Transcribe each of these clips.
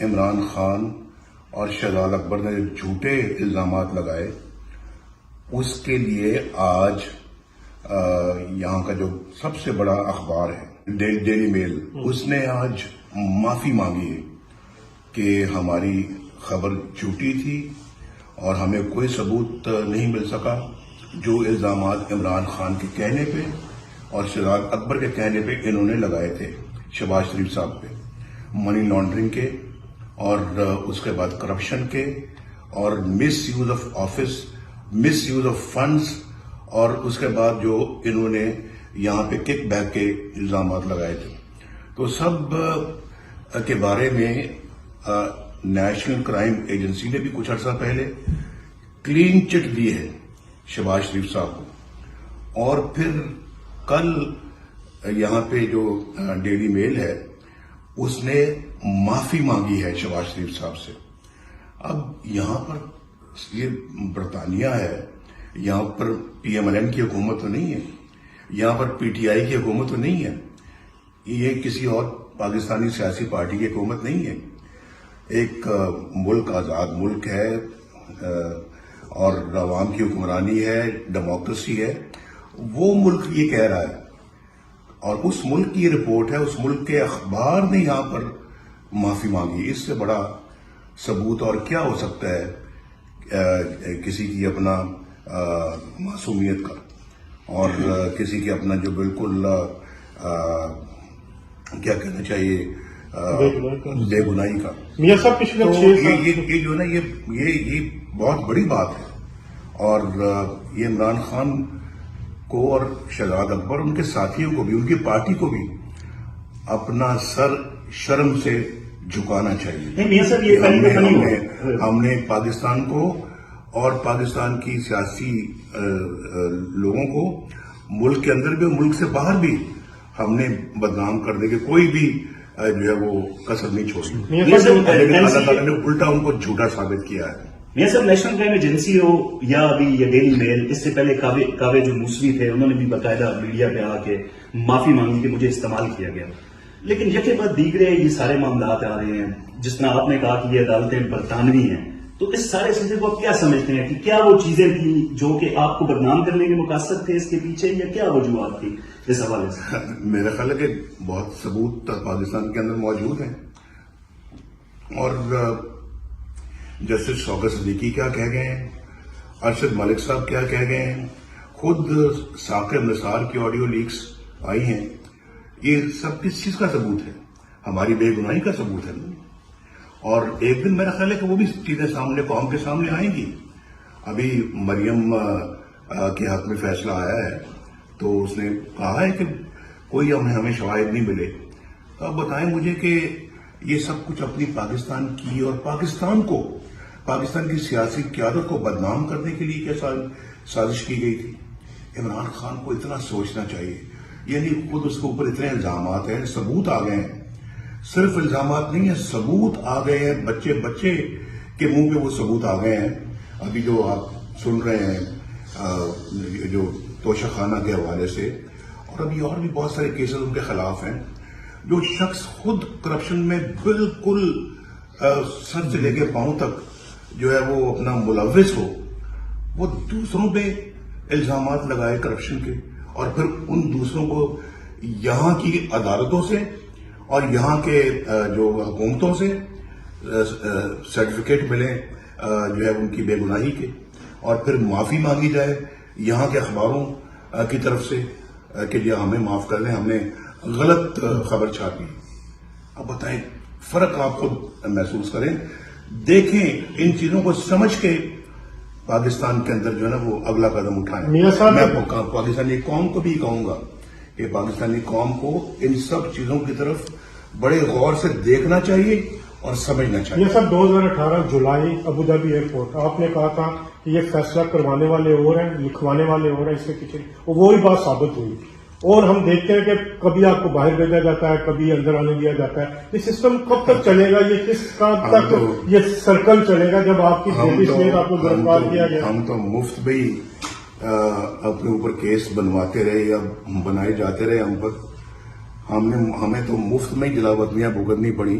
عمران خان اور شہزاد اکبر نے جھوٹے الزامات لگائے، اس کے لیے آج یہاں کا جو سب سے بڑا اخبار ہے ڈیلی میل، اس نے آج معافی مانگی ہے کہ ہماری خبر جھوٹی تھی اور ہمیں کوئی ثبوت نہیں مل سکا۔ جو الزامات عمران خان کے کہنے پہ اور شہزاد اکبر کے کہنے پہ انہوں نے لگائے تھے شہباز شریف صاحب پہ، منی لانڈرنگ کے اور اس کے بعد کرپشن کے اور misuse of office, misuse of funds, اور اس کے بعد جو انہوں نے یہاں پہ کک بیک کے الزامات لگائے تھے، تو سب کے بارے میں نیشنل کرائم ایجنسی نے بھی کچھ عرصہ پہلے کلین چٹ دی ہے شہباز شریف صاحب کو، اور پھر کل یہاں پہ جو ڈیلی میل ہے اس نے معافی مانگی ہے شہباز شریف صاحب سے۔ اب یہاں پر یہ برطانیہ ہے، یہاں پر PMLN کی حکومت تو نہیں ہے، یہاں پر PTI کی حکومت تو نہیں ہے، یہ کسی اور پاکستانی سیاسی پارٹی کی حکومت نہیں ہے۔ ایک ملک آزاد ملک ہے اور عوام کی حکمرانی ہے، ڈیموکریسی ہے، وہ ملک یہ کہہ رہا ہے اور اس ملک کی یہ رپورٹ ہے، اس ملک کے اخبار نے یہاں پر معافی مانگی۔ اس سے بڑا ثبوت اور کیا ہو سکتا ہے کسی کی اپنا معصومیت کا اور کسی کی اپنا جو بالکل کیا کہنا چاہیے بے گناہی کا۔ تو یہ جو ہے نا یہ بہت بڑی بات ہے، اور یہ عمران خان کو اور شہزاد اکبر ان کے ساتھیوں کو بھی، ان کی پارٹی کو بھی اپنا سر شرم سے جھکانا چاہیے۔ ہم نے پاکستان کو اور پاکستان کی سیاسی لوگوں کو ملک کے اندر بھی اور ملک سے باہر بھی ہم نے بدنام کرنے کے کوئی بھی جو ہے وہ کسر نہیں چھوڑی، لیکن اللہ تعالیٰ نے الٹا ان کو جھوٹا ثابت کیا ہے۔ میاں صاحب، نیشنل کرائم ایجنسی ہو یا ابھی یہ ڈیلی میل، اس سے پہلے کاوے جو موسوی تھے انہوں نے بھی باقاعدہ میڈیا پہ آ کے معافی مانگی کہ مجھے استعمال کیا گیا، لیکن یکے بعد دیگرے یہ سارے معاملات آ رہے ہیں۔ جس طرح آپ نے کہا کہ یہ عدالتیں برطانوی ہیں، تو اس سارے سلسلے کو آپ کیا سمجھتے ہیں کہ کیا وہ چیزیں تھیں جو کہ آپ کو بدنام کرنے کے مقاصد تھے اس کے پیچھے، یا کیا وجوہات تھی اس حوالے سے؟ میرا خیال ہے کہ بہت ثبوت پاکستان کے اندر موجود ہیں، اور جسٹس شوکت صدیقی کیا کہہ گئے ہیں، ارشد ملک صاحب کیا کہہ گئے ہیں، خود ثاقب نثار کی آڈیو لیکس آئی ہیں، یہ سب کس چیز کا ثبوت ہے؟ ہماری بے گناہی کا ثبوت ہے، اور ایک دن میرا خیال ہے کہ وہ بھی چیزیں سامنے قوم کے سامنے آئیں گی۔ ابھی مریم کے حق میں فیصلہ آیا ہے تو اس نے کہا ہے کہ کوئی ہمیں شواہد نہیں ملے، تو اب بتائیں مجھے کہ یہ سب کچھ اپنی پاکستان کی اور پاکستان کو، پاکستان کی سیاسی قیادت کو بدنام کرنے کے لیے کیا سازش کی گئی تھی؟ عمران خان کو اتنا سوچنا چاہیے، یعنی خود اس کے اوپر اتنے الزامات ہیں، ثبوت آ گئے ہیں، صرف الزامات نہیں ہیں، ثبوت آ گئے ہیں، بچے کے منہ پہ وہ ثبوت آ گئے ہیں۔ ابھی جو آپ سن رہے ہیں جو توشہ خانہ کے حوالے سے، اور ابھی اور بھی بہت سارے کیسز ان کے خلاف ہیں، جو شخص خود کرپشن میں بالکل سر سے لے کے پاؤں تک جو ہے وہ اپنا ملوث ہو، وہ دوسروں پہ الزامات لگائے کرپشن کے، اور پھر ان دوسروں کو یہاں کی عدالتوں سے اور یہاں کے جو حکومتوں سے سرٹیفکیٹ ملے جو ہے ان کی بے گناہی کے، اور پھر معافی مانگی جائے یہاں کے اخباروں کی طرف سے کہ جی ہمیں معاف کر دیں، ہم نے غلط خبر چھاپی۔ اب بتائیں، فرق آپ خود محسوس کریں، دیکھیں، ان چیزوں کو سمجھ کے پاکستان کے اندر جو ہے نا وہ اگلا قدم اٹھائیں۔ میں پاکستانی قوم کو بھی کہوں گا کہ پاکستانی قوم کو ان سب چیزوں کی طرف بڑے غور سے دیکھنا چاہیے اور سمجھنا چاہیے۔ یہ سب 2018 جولائی ابوظہبی ایئرپورٹ، آپ نے کہا تھا کہ یہ فیصلہ کروانے والے اور ہیں، لکھوانے والے اور ہیں، اس کے پیچھے وہی بات ثابت ہوئی، اور ہم دیکھتے ہیں کہ کبھی آپ کو باہر بھیجا جاتا ہے، کبھی اندر آنے دیا جاتا ہے۔ یہ سسٹم کب تک چلے گا؟ یہ کس تک یہ سرکل چلے گا جب آپ کی بیٹی سمیت آپ کو گرفتار کیا گیا؟ ہم تو مفت میں ہی اپنے اوپر کیس بنواتے رہے یا بنائے جاتے رہے ہم پر، ہمیں تو مفت میں ہی جلا وطنیاں بھگتنی پڑی،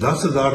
10,000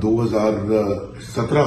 2017